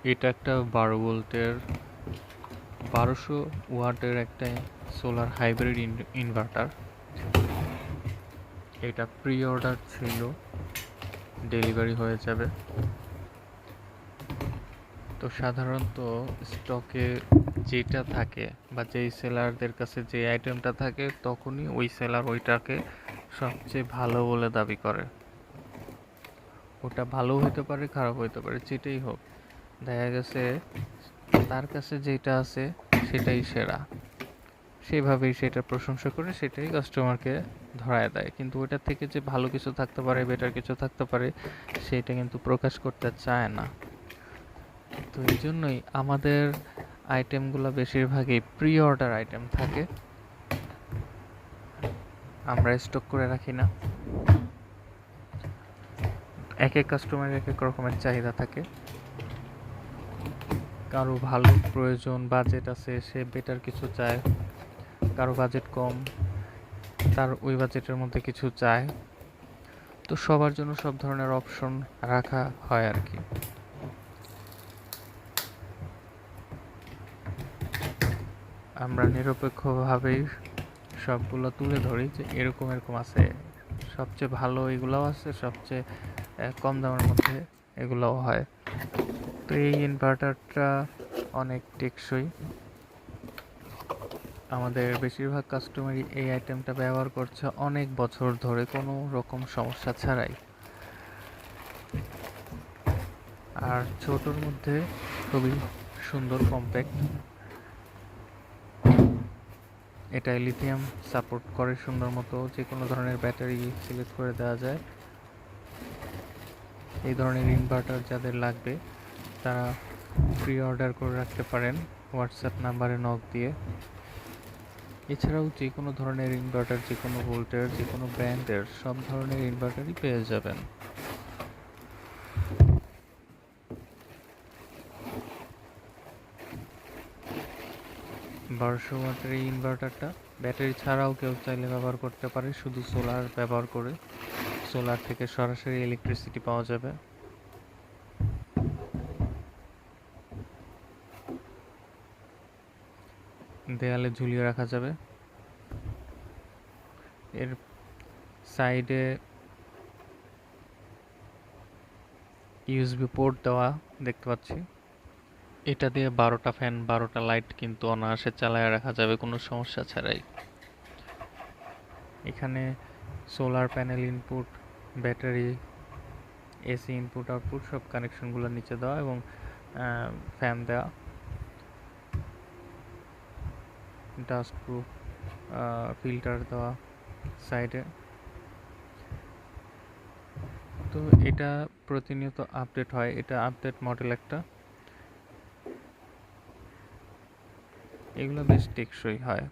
এটা একটা 12 ভোল্টের 1200 ওয়াটের একটা সোলার হাইব্রিড ইনভার্টার। এটা প্রি অর্ডার ছিল, ডেলিভারি হয়ে যাবে। তো সাধারণত স্টকে যেটা থাকে বা যেই সেলারদের কাছে যে আইটেমটা থাকে তখনই ওই সেলার ওইটাকে সবচেয়ে ভালো বলে দাবি করে। ওটা ভালো হতে পারে, খারাপ হতে পারে, যেটাই হোক, দেখা গেছে তার কাছে যেটা আছে সেটাই সেরা, সেভাবেই সেটা প্রশংসা করে সেটাই কাস্টমারকে ধরায় দেয়। কিন্তু ওটা থেকে যে ভালো কিছু থাকতে পারে, বেটার কিছু থাকতে পারে, সেটা কিন্তু প্রকাশ করতে চায় না। তো এই জন্যই আমাদের আইটেমগুলো বেশিরভাগই প্রি অর্ডার আইটেম থাকে, আমরা স্টক করে রাখি না। এক এক কাস্টমারের এক এক রকমের চাহিদা থাকে। কারো ভালো প্রয়োজন, বাজেট আছে, সে বেটার কিছু চায়। কারো বাজেট কম, তার ওই বাজেটের মধ্যে কিছু চায়। তো সবার জন্য সব ধরনের অপশন রাখা হয় আর কি। আমরা নিরপেক্ষভাবেই সবগুলো তুলে ধরি যে এরকম এরকম আছে, সবচেয়ে ভালো এগুলাও আছে, সবচেয়ে কম দামের মধ্যে এগুলাও হয়। তো এই ইনভার্টারটা অনেক টেকসই। আমাদের বেশিরভাগ কাস্টমারই এই আইটেমটা ব্যবহার করছে অনেক বছর ধরে কোনো রকম সমস্যা ছাড়াই। আর ছোটোর মধ্যে খুবই সুন্দর, কম্প্যাক্ট। এটা লিথিয়াম সাপোর্ট করে সুন্দর মতো, যে কোনো ধরনের ব্যাটারি সিলেক্ট করে দেওয়া যায়। এই ধরনের ইনভার্টার যাদের লাগবে তারা প্রি অর্ডার করে রাখতে পারেন হোয়াটসঅ্যাপ নাম্বারে নক দিয়ে। এছাড়াও যে কোনো ধরনের ইনভার্টার, যে কোনো ভোল্টের, যে কোনো ব্র্যান্ডের সব ধরনের ইনভার্টারই পেয়ে যাবেন। 1200 ওয়াটের এই ইনভার্টারটা ব্যাটারি ছাড়াও কেউ চাইলে ব্যবহার করতে পারে, শুধু সোলার ব্যবহার করে। সোলার থেকে সরাসরি ইলেকট্রিসিটি পাওয়া যাবে। দেয়ালে ঝুলিয়ে রাখা যাবে। এর সাইডে ইউএসবি পোর্ট দেওয়া দেখতে পাচ্ছি। এটা দিয়ে 12টা ফ্যান, 12টা লাইট কিন্তু অনায়াসে চালায় রাখা যাবে কোনো সমস্যা ছাড়াই। এখানে solar panel input, battery, AC input output সব কানেকশনগুলো নিচে দেওয়া এবং ফ্যান দেওয়া, ডাস্ট প্রুফ ফিল্টার দেওয়া সাইডে। তো এটা প্রতিনিয়ত আপডেট হয়, এটা আপডেট মডেল একটা। এগুলো বেশ টেকসই হয়।